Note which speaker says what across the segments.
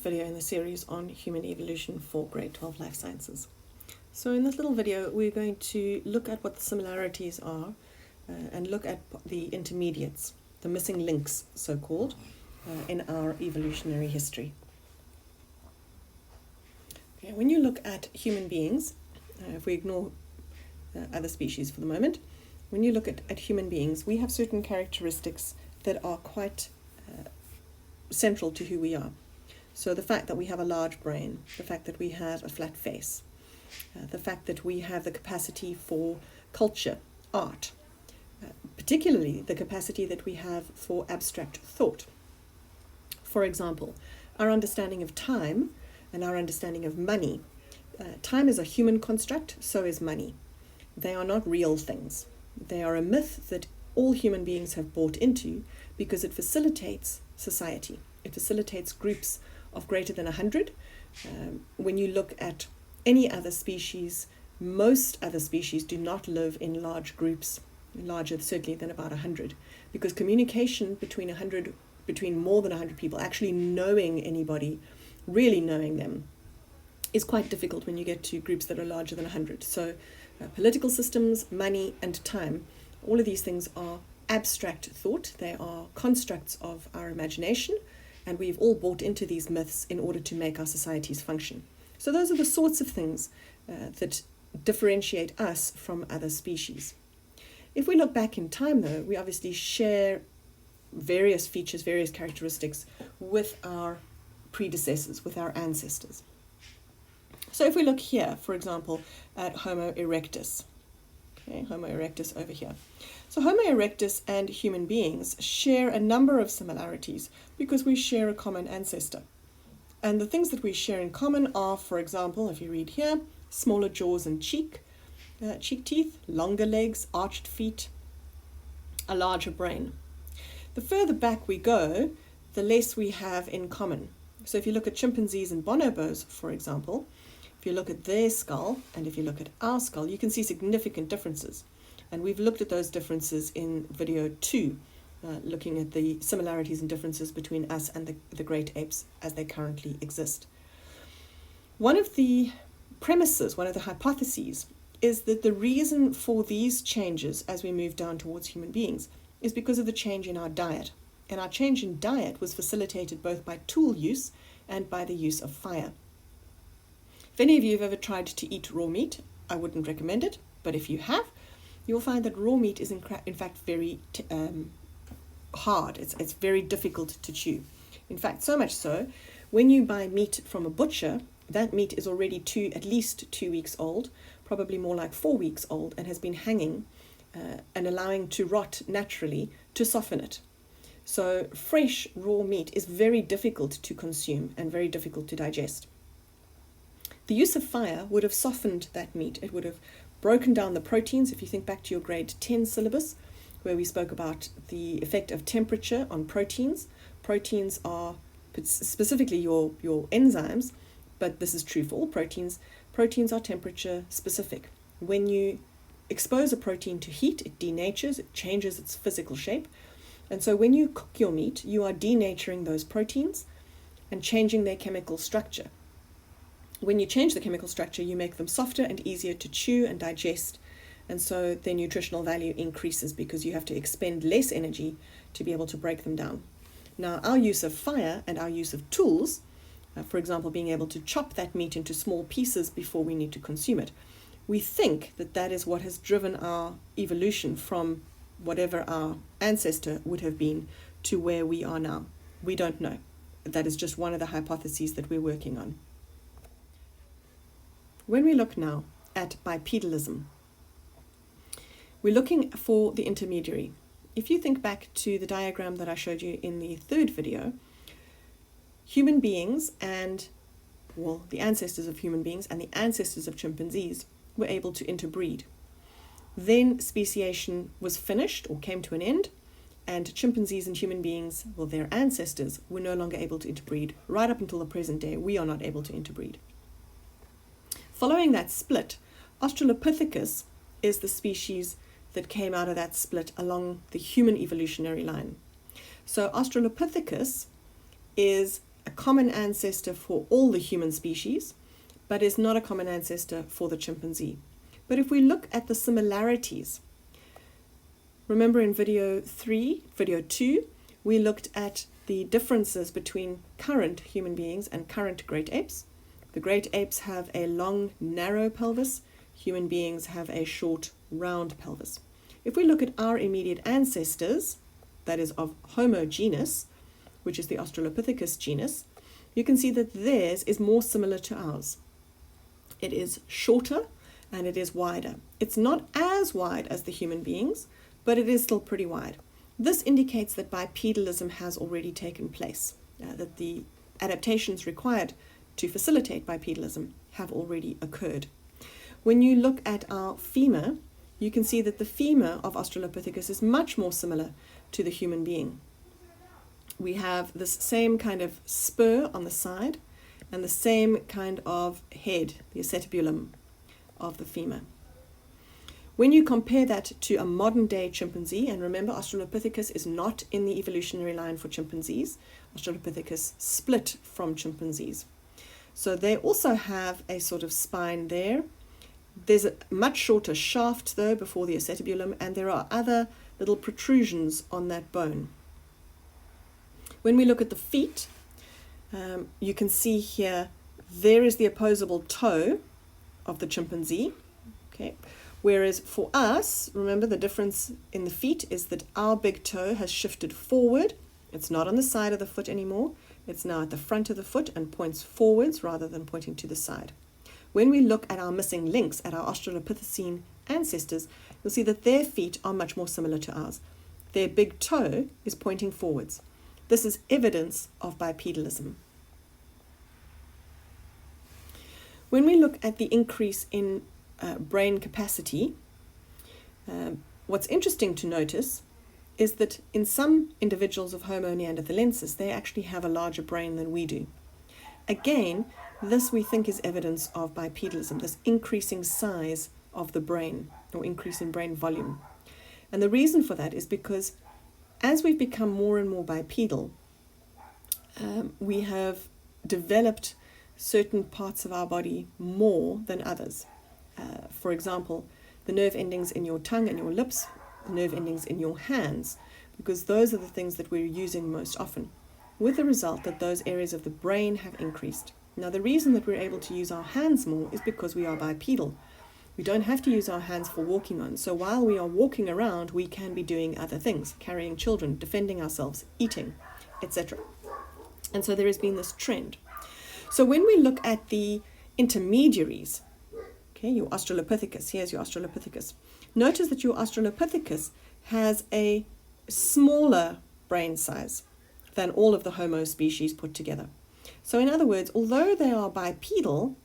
Speaker 1: video in the series on human evolution for grade 12 life sciences. So in this little video we're going to look at what the similarities are and look at the intermediates, the missing links so-called, in our evolutionary history. Okay, when you look at human beings, if we ignore other species for the moment, when you look at human beings, we have certain characteristics that are quite central to who we are. So the fact that we have a large brain, the fact that we have a flat face, the fact that we have the capacity for culture, art, particularly the capacity that we have for abstract thought. For example, our understanding of time and our understanding of money. Time is a human construct, so is money. They are not real things. They are a myth that all human beings have bought into because it facilitates society. It facilitates groups of greater than 100. When you look at any other species, most other species do not live in large groups, larger certainly than about 100, because communication between more than 100 people, actually knowing anybody, really knowing them, is quite difficult when you get to groups that are larger than 100. So political systems, money, and time, all of these things are abstract thought. They are constructs of our imagination, and we've all bought into these myths in order to make our societies function. So those are the sorts of things that differentiate us from other species. If we look back in time, though, we obviously share various features, various characteristics with our predecessors, with our ancestors. So if we look here, for example, at Homo erectus, okay, Homo erectus over here. So Homo erectus and human beings share a number of similarities because we share a common ancestor. And the things that we share in common are, for example, if you read here, smaller jaws and cheek teeth, longer legs, arched feet, a larger brain. The further back we go, the less we have in common. So if you look at chimpanzees and bonobos, for example, if you look at their skull and if you look at our skull, you can see significant differences. And we've looked at those differences in video 2, looking at the similarities and differences between us and the great apes as they currently exist. One of the premises, one of the hypotheses, is that the reason for these changes as we move down towards human beings is because of the change in our diet. And our change in diet was facilitated both by tool use and by the use of fire. If any of you have ever tried to eat raw meat, I wouldn't recommend it, but if you have, you'll find that raw meat is in fact very hard. It's very difficult to chew. In fact, so much so, when you buy meat from a butcher, that meat is already at least 2 weeks old, probably more like 4 weeks old, and has been hanging and allowing to rot naturally to soften it. So fresh raw meat is very difficult to consume and very difficult to digest. The use of fire would have softened that meat. It would have broken down the proteins. If you think back to your grade 10 syllabus, where we spoke about the effect of temperature on proteins. Proteins are specifically your enzymes, but this is true for all proteins. Proteins are temperature specific. When you expose a protein to heat, it denatures, it changes its physical shape. And so when you cook your meat, you are denaturing those proteins and changing their chemical structure. When you change the chemical structure, you make them softer and easier to chew and digest. And so their nutritional value increases because you have to expend less energy to be able to break them down. Now, our use of fire and our use of tools, for example, being able to chop that meat into small pieces before we need to consume it, we think that that is what has driven our evolution from whatever our ancestor would have been to where we are now. We don't know. That is just one of the hypotheses that we're working on. When we look now at bipedalism, we're looking for the intermediary. If you think back to the diagram that I showed you in the third video, human beings and, well, the ancestors of human beings and the ancestors of chimpanzees were able to interbreed. Then speciation was finished or came to an end, and chimpanzees and human beings, well, their ancestors, were no longer able to interbreed. Right up until the present day, we are not able to interbreed. Following that split, Australopithecus is the species that came out of that split along the human evolutionary line. So Australopithecus is a common ancestor for all the human species, but is not a common ancestor for the chimpanzee. But if we look at the similarities, remember in video 2, we looked at the differences between current human beings and current great apes. The great apes have a long, narrow pelvis. Human beings have a short, round pelvis. If we look at our immediate ancestors, that is of Homo Genus, which is the Australopithecus genus, you can see that theirs is more similar to ours. It is shorter and it is wider. It's not as wide as the human beings, but it is still pretty wide. This indicates that bipedalism has already taken place, that the adaptations required to facilitate bipedalism have already occurred. When you look at our femur, you can see that the femur of Australopithecus is much more similar to the human being. We have this same kind of spur on the side and the same kind of head, the acetabulum of the femur. When you compare that to a modern-day chimpanzee, and remember Australopithecus is not in the evolutionary line for chimpanzees, Australopithecus split from chimpanzees. So they also have a sort of spine there. There's a much shorter shaft though before the acetabulum, and there are other little protrusions on that bone. When we look at the feet, you can see here there is the opposable toe of the chimpanzee. Okay. Whereas for us, remember the difference in the feet is that our big toe has shifted forward. It's not on the side of the foot anymore. It's now at the front of the foot and points forwards rather than pointing to the side. When we look at our missing links, at our Australopithecine ancestors, you'll see that their feet are much more similar to ours. Their big toe is pointing forwards. This is evidence of bipedalism. When we look at the increase in brain capacity, what's interesting to notice is that in some individuals of Homo neanderthalensis, they actually have a larger brain than we do. Again, this we think is evidence of bipedalism, this increasing size of the brain or increase in brain volume. And the reason for that is because as we've become more and more bipedal, we have developed certain parts of our body more than others. For example, the nerve endings in your tongue and your lips, the nerve endings in your hands, because those are the things that we're using most often, with the result that those areas of the brain have increased. Now, the reason that we're able to use our hands more is because we are bipedal. We don't have to use our hands for walking on. So while we are walking around, we can be doing other things, carrying children, defending ourselves, eating, etc. And so there has been this trend. So when we look at the intermediaries, okay, your Australopithecus, here's your Australopithecus. Notice that your Australopithecus has a smaller brain size than all of the Homo species put together. So in other words, although they are bipedal,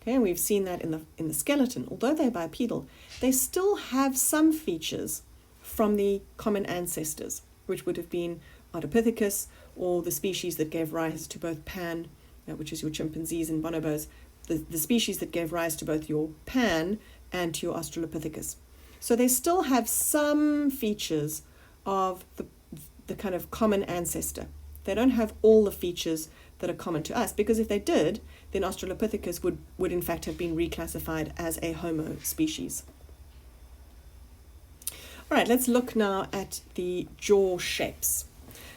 Speaker 1: okay, and we've seen that in the skeleton, although they're bipedal, they still have some features from the common ancestors, which would have been Ardipithecus, or the species that gave rise to both Pan, which is your chimpanzees and bonobos, the species that gave rise to both your Pan and to your Australopithecus. So they still have some features of the kind of common ancestor. They don't have all the features that are common to us, because if they did, then Australopithecus would in fact have been reclassified as a Homo species. All right, let's look now at the jaw shapes.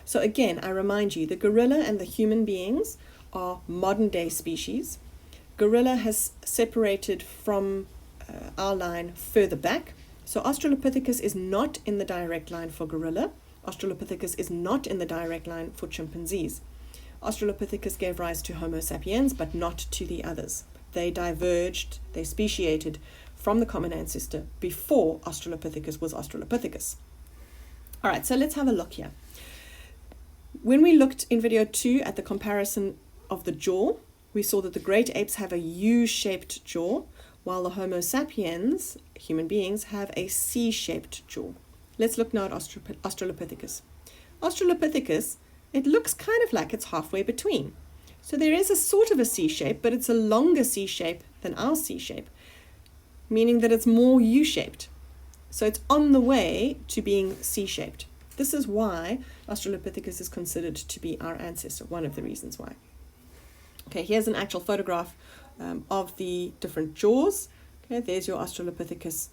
Speaker 1: So again, I remind you, the gorilla and the human beings are modern day species. Gorilla has separated from our line further back. So Australopithecus is not in the direct line for gorilla. Australopithecus is not in the direct line for chimpanzees. Australopithecus gave rise to Homo sapiens, but not to the others. They diverged, they speciated from the common ancestor before Australopithecus was Australopithecus. All right, so let's have a look here. When we looked in video 2 at the comparison of the jaw, we saw that the great apes have a U-shaped jaw, while the Homo sapiens, human beings, have a C-shaped jaw. Let's look now at Australopithecus. Australopithecus, it looks kind of like it's halfway between. So there is a sort of a C-shape, but it's a longer C-shape than our C-shape, meaning that it's more U-shaped. So it's on the way to being C-shaped. This is why Australopithecus is considered to be our ancestor, one of the reasons why. Okay, here's an actual photograph of the different jaws. Okay, there's your Australopithecus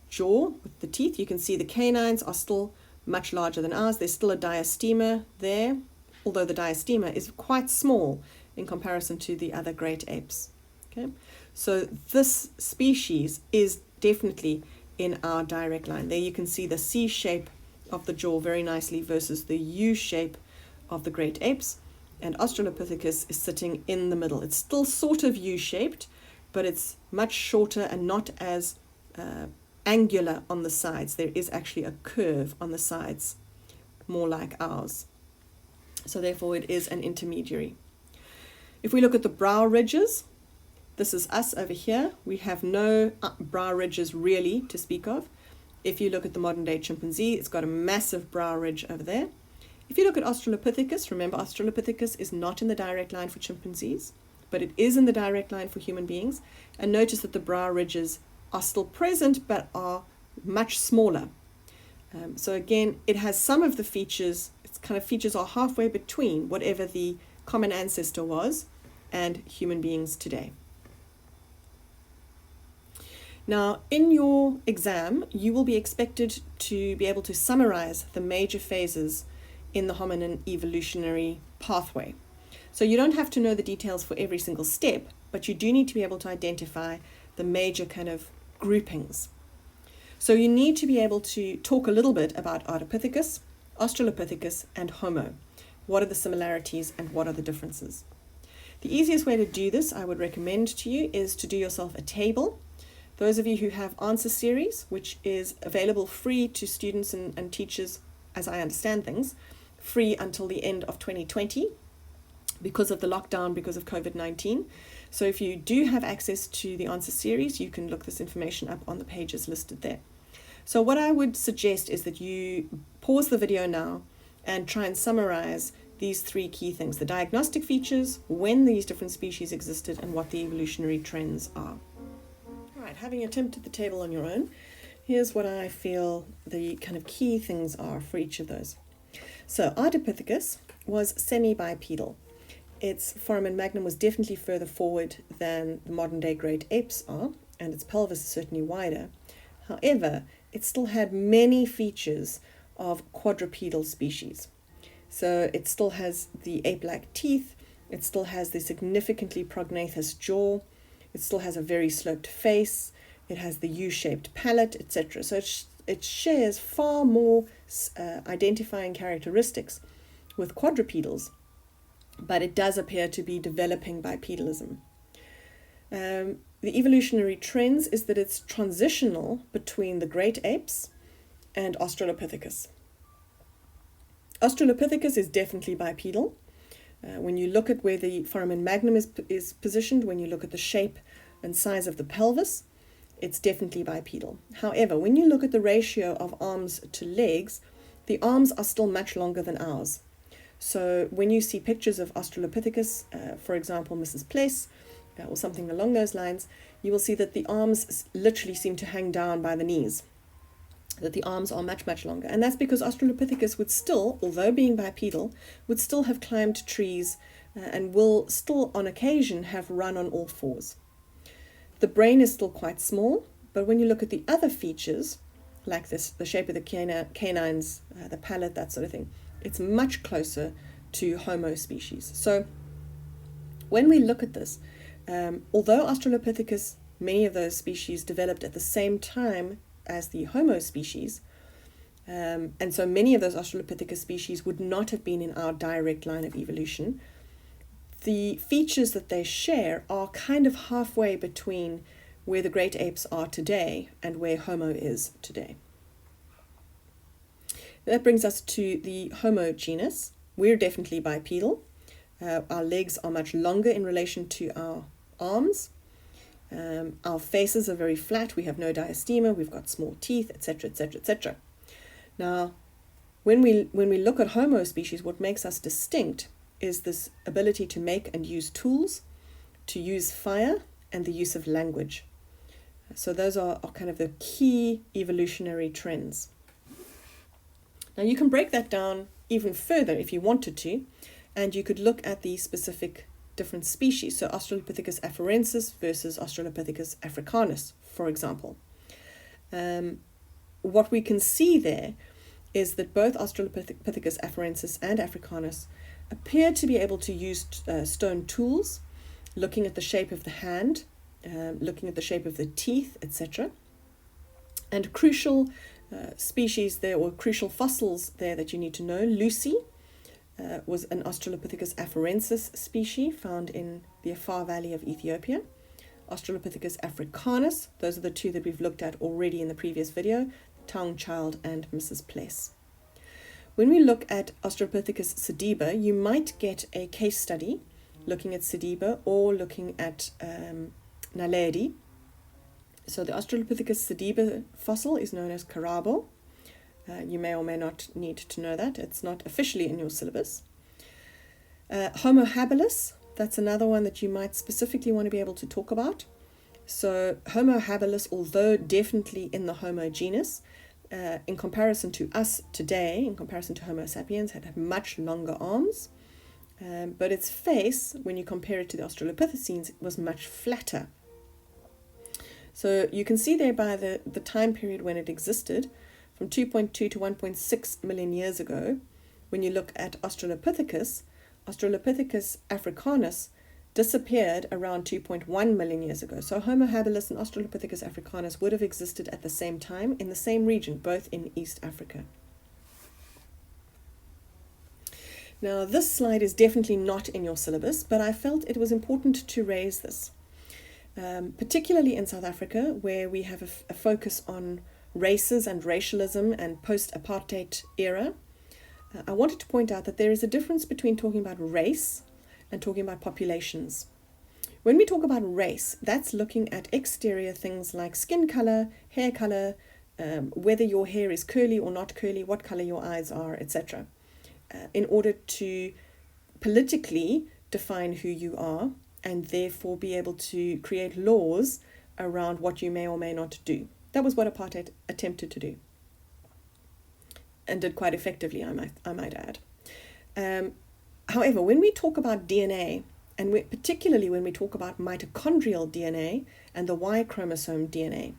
Speaker 1: jaw with the teeth. You can see the canines are still much larger than ours. There's still a diastema there, although the diastema is quite small in comparison to the other great apes. Okay, so this species is definitely in our direct line. There you can see the C shape of the jaw very nicely versus the U shape of the great apes, and Australopithecus is sitting in the middle. It's still sort of U-shaped, but it's much shorter and not as angular on the sides. There is actually a curve on the sides, more like ours. So therefore it is an intermediary. If we look at the brow ridges, this is us over here. We have no brow ridges really to speak of. If you look at the modern day chimpanzee, it's got a massive brow ridge over there. If you look at Australopithecus, remember Australopithecus is not in the direct line for chimpanzees, but it is in the direct line for human beings. And notice that the brow ridges are still present, but are much smaller. So again, it has some of the features, its kind of features are halfway between whatever the common ancestor was and human beings today. Now, in your exam, you will be expected to be able to summarize the major phases in the hominin evolutionary pathway. So you don't have to know the details for every single step, but you do need to be able to identify the major kind of groupings. So you need to be able to talk a little bit about Ardipithecus, Australopithecus, and Homo. What are the similarities and what are the differences? The easiest way to do this, I would recommend to you, is to do yourself a table. Those of you who have answer series, which is available free to students and teachers, as I understand things, free until the end of 2020 because of the lockdown, because of COVID-19. So if you do have access to the answer series, you can look this information up on the pages listed there. So what I would suggest is that you pause the video now and try and summarize these three key things: the diagnostic features, when these different species existed, and what the evolutionary trends are. All right, having attempted the table on your own, here's what I feel the kind of key things are for each of those. So Ardipithecus was semi-bipedal. Its foramen magnum was definitely further forward than the modern day great apes are, and its pelvis is certainly wider. However, it still had many features of quadrupedal species. So it still has the ape-like teeth, it still has the significantly prognathous jaw, it still has a very sloped face, it has the U-shaped palate, etc. So it shares far more identifying characteristics with quadrupedals, but it does appear to be developing bipedalism. The evolutionary trends is that it's transitional between the great apes and Australopithecus. Australopithecus is definitely bipedal. When you look at where the foramen magnum is positioned, when you look at the shape and size of the pelvis, it's definitely bipedal. However, when you look at the ratio of arms to legs, the arms are still much longer than ours. So when you see pictures of Australopithecus, for example, Mrs. Pless, or something along those lines, you will see that the arms literally seem to hang down by the knees, that the arms are much, much longer. And that's because Australopithecus would still, although being bipedal, would still have climbed trees and will still on occasion have run on all fours. The brain is still quite small, but when you look at the other features, like this, the shape of the canines, the palate, that sort of thing, it's much closer to Homo species. So when we look at this, although Australopithecus, many of those species developed at the same time as the Homo species, and so many of those Australopithecus species would not have been in our direct line of evolution, the features that they share are kind of halfway between where the great apes are today and where Homo is today. That brings us to the Homo genus. We're definitely bipedal. Our legs are much longer in relation to our arms. Our faces are very flat. We have no diastema. We've got small teeth, etc., etc., etc. Now, when we look at Homo species, what makes us distinct is this ability to make and use tools, to use fire, and the use of language. So those are kind of the key evolutionary trends. Now you can break that down even further if you wanted to, and you could look at the specific different species. So Australopithecus afarensis versus Australopithecus africanus, for example. What we can see there is that both Australopithecus afarensis and africanus appear to be able to use stone tools, looking at the shape of the hand, looking at the shape of the teeth, etc. And crucial species there, or crucial fossils there that you need to know, Lucy was an Australopithecus afarensis species found in the Afar Valley of Ethiopia. Australopithecus africanus, those are the two that we've looked at already in the previous video, Town Child and Mrs. Pless. When we look at Australopithecus sediba, you might get a case study looking at sediba or looking at Naledi. So the Australopithecus sediba fossil is known as Karabo. You may or may not need to know that. It's not officially in your syllabus. Homo Habilis, that's another one that you might specifically want to be able to talk about. So Homo Habilis, although definitely in the Homo genus, in comparison to us today, in comparison to Homo sapiens, had much longer arms. But its face, when you compare it to the Australopithecines, was much flatter. So you can see there by the time period when it existed, from 2.2 to 1.6 million years ago, when you look at Australopithecus, Australopithecus africanus disappeared around 2.1 million years ago. So Homo habilis and Australopithecus africanus would have existed at the same time in the same region, both in East Africa. Now, this slide is definitely not in your syllabus, but I felt it was important to raise this, particularly in South Africa, where we have a focus on races and racialism and post-apartheid era. I wanted to point out that there is a difference between talking about race and talking about populations. When we talk about race, that's looking at exterior things like skin color, hair color, whether your hair is curly or not curly, what color your eyes are, etc. In order to politically define who you are and therefore be able to create laws around what you may or may not do. That was what apartheid attempted to do, and did quite effectively, I might add. However, when we talk about DNA, and particularly when we talk about mitochondrial DNA and the Y chromosome DNA,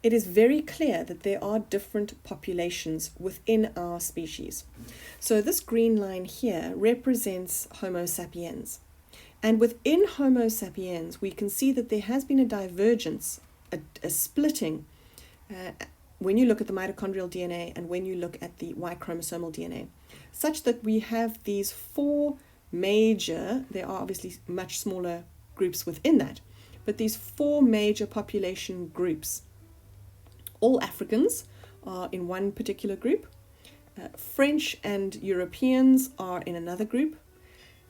Speaker 1: it is very clear that there are different populations within our species. So this green line here represents Homo sapiens. And within Homo sapiens, we can see that there has been a divergence, a splitting, when you look at the mitochondrial DNA and when you look at the Y chromosomal DNA, such that we have these four major, there are obviously much smaller groups within that, but these four major population groups. All Africans are in one particular group. French and Europeans are in another group.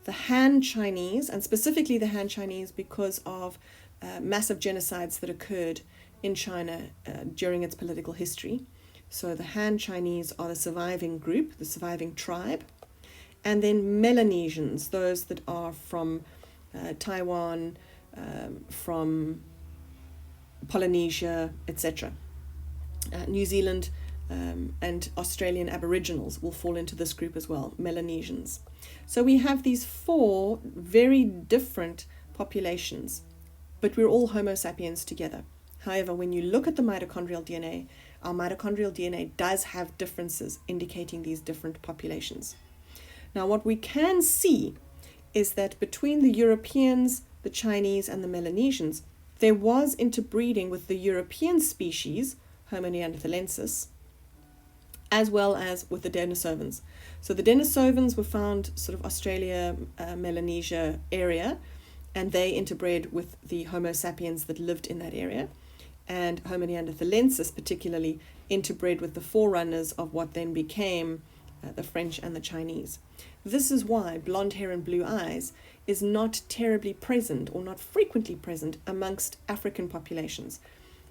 Speaker 1: The Han Chinese, and specifically the Han Chinese because of massive genocides that occurred in China during its political history. So the Han Chinese are the surviving group, the surviving tribe. And then Melanesians, those that are from Taiwan, from Polynesia, etc. New Zealand and Australian Aboriginals will fall into this group as well, Melanesians. So we have these four very different populations, but we're all Homo sapiens together. However, when you look at the mitochondrial DNA, our mitochondrial DNA does have differences indicating these different populations. Now, what we can see is that between the Europeans, the Chinese, and the Melanesians, there was interbreeding with the European species, Homo neanderthalensis, as well as with the Denisovans. So the Denisovans were found sort of Australia, Melanesia area, and they interbred with the Homo sapiens that lived in that area. And Homo neanderthalensis particularly interbred with the forerunners of what then became the French and the Chinese. This is why blonde hair and blue eyes is not terribly present or not frequently present amongst African populations.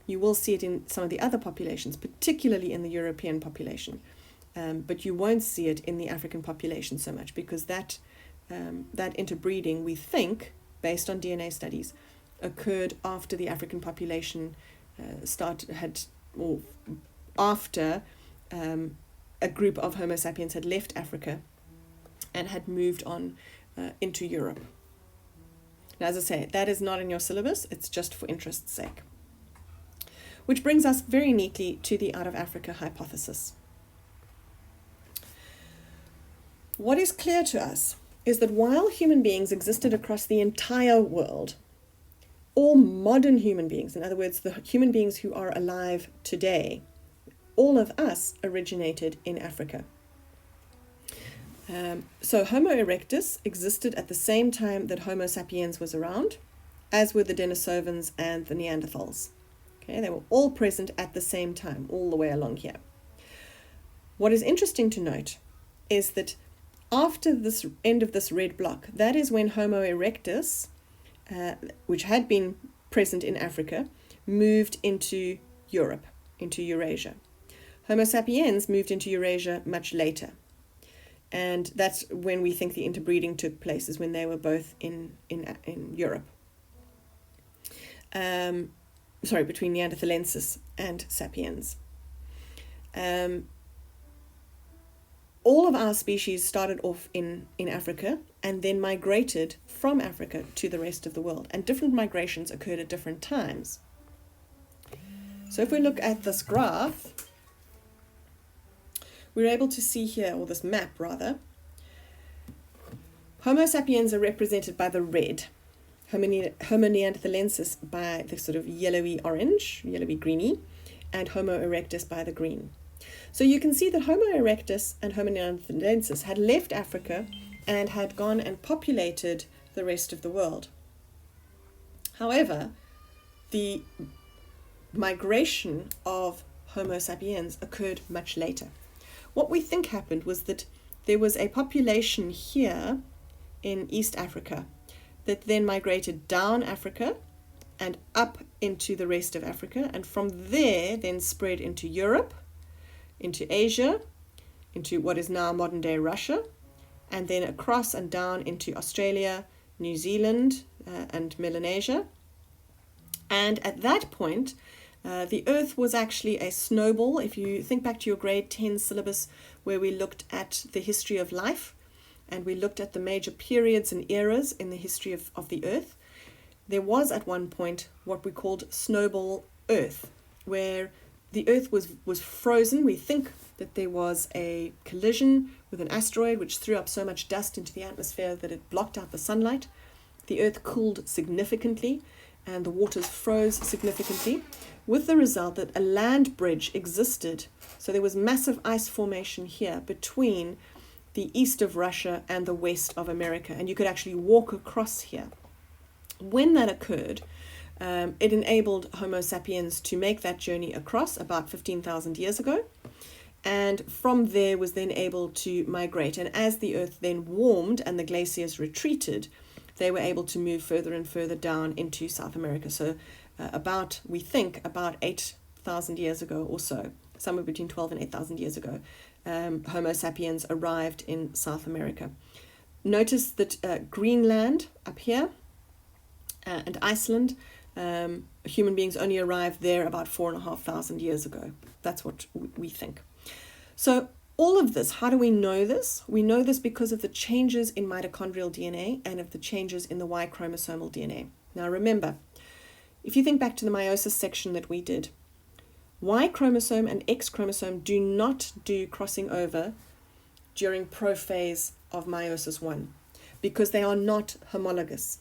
Speaker 1: You will see it in some of the other populations, particularly in the European population, but you won't see it in the African population so much because that interbreeding, we think, based on DNA studies, occurred after the African population after a group of Homo sapiens had left Africa and had moved on into Europe. Now, as I say, that is not in your syllabus, it's just for interest's sake. Which brings us very neatly to the out of Africa hypothesis. What is clear to us is that while human beings existed across the entire world, all modern human beings, in other words, the human beings who are alive today, all of us originated in Africa. So Homo erectus existed at the same time that Homo sapiens was around, as were the Denisovans and the Neanderthals. Okay, they were all present at the same time, all the way along here. What is interesting to note is that after this end of this red block, that is when Homo erectus, which had been present in Africa, moved into Europe, into Eurasia. Homo sapiens moved into Eurasia much later. And that's when we think the interbreeding took place, is when they were both in Europe. Between Neanderthalensis and Sapiens. All of our species started off in Africa and then migrated from Africa to the rest of the world. And different migrations occurred at different times. So if we look at this graph, we're able to see here, or this map rather, Homo sapiens are represented by the red, Homo neanderthalensis by the sort of yellowy orange, yellowy greeny, and Homo erectus by the green. So you can see that Homo erectus and Homo neanderthalensis had left Africa and had gone and populated the rest of the world. However, the migration of Homo sapiens occurred much later. What we think happened was that there was a population here in East Africa that then migrated down Africa and up into the rest of Africa, and from there then spread into Europe, into Asia, into what is now modern-day Russia, and then across and down into Australia, New Zealand, and Melanesia. And at that point, the Earth was actually a snowball. If you think back to your grade 10 syllabus where we looked at the history of life and we looked at the major periods and eras in the history of the Earth, there was at one point what we called Snowball Earth, where the Earth was frozen. We think that there was a collision with an asteroid which threw up so much dust into the atmosphere that it blocked out the sunlight. The Earth cooled significantly and the waters froze significantly, with the result that a land bridge existed. So there was massive ice formation here between the east of Russia and the west of America, and you could actually walk across here. When that occurred, it enabled Homo sapiens to make that journey across about 15,000 years ago, and from there was then able to migrate. And as the Earth then warmed and the glaciers retreated, they were able to move further and further down into South America. So we think about 8,000 years ago or so, somewhere between 12 and 8,000 years ago, Homo sapiens arrived in South America. Notice that Greenland up here and Iceland, human beings only arrived there about 4,500 years ago. That's what we think. So all of this, how do we know this? We know this because of the changes in mitochondrial DNA and of the changes in the Y chromosomal DNA. Now remember, if you think back to the meiosis section that we did, Y chromosome and X chromosome do not do crossing over during prophase of meiosis 1 because they are not homologous.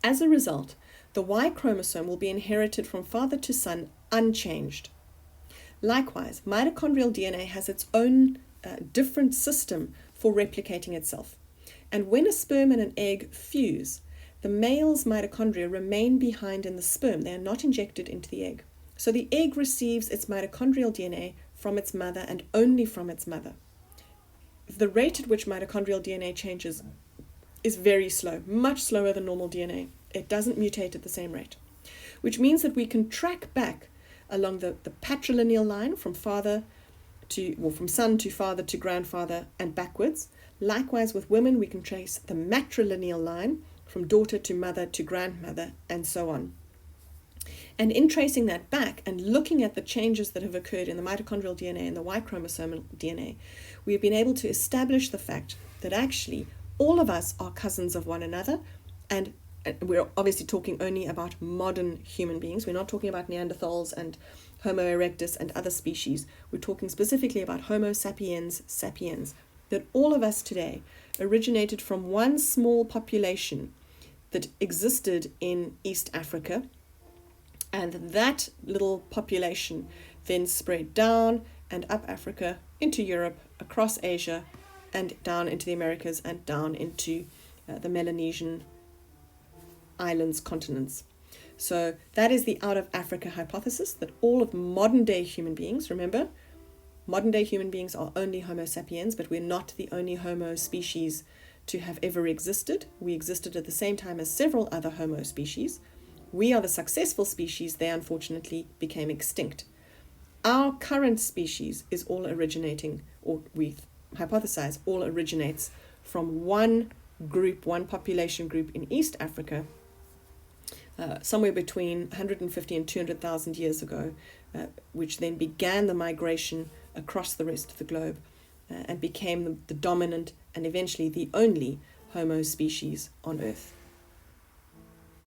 Speaker 1: As a result, the Y chromosome will be inherited from father to son unchanged. Likewise, mitochondrial DNA has its own different system for replicating itself. And when a sperm and an egg fuse, the male's mitochondria remain behind in the sperm. They are not injected into the egg. So the egg receives its mitochondrial DNA from its mother and only from its mother. The rate at which mitochondrial DNA changes is very slow, much slower than normal DNA. It doesn't mutate at the same rate, which means that we can track back along the patrilineal line from son to father to grandfather and backwards. Likewise, with women, we can trace the matrilineal line from daughter to mother to grandmother and so on. And in tracing that back and looking at the changes that have occurred in the mitochondrial DNA and the Y chromosomal DNA, we have been able to establish the fact that actually all of us are cousins of one another. And we're obviously talking only about modern human beings. We're not talking about Neanderthals and Homo erectus and other species. We're talking specifically about Homo sapiens sapiens, that all of us today originated from one small population that existed in East Africa, and that little population then spread down and up Africa into Europe, across Asia, and down into the Americas, and down into the Melanesian islands, continents. So that is the out of Africa hypothesis, that all of modern day human beings, remember, modern day human beings are only Homo sapiens, but we're not the only Homo species to have ever existed. We existed at the same time as several other Homo species. We are the successful species. They unfortunately became extinct. Our current species is all originating, or we hypothesize all originates from one group, one population group in East Africa, somewhere between 150 and 200,000 years ago, which then began the migration across the rest of the globe and became the dominant and eventually the only Homo species on Earth.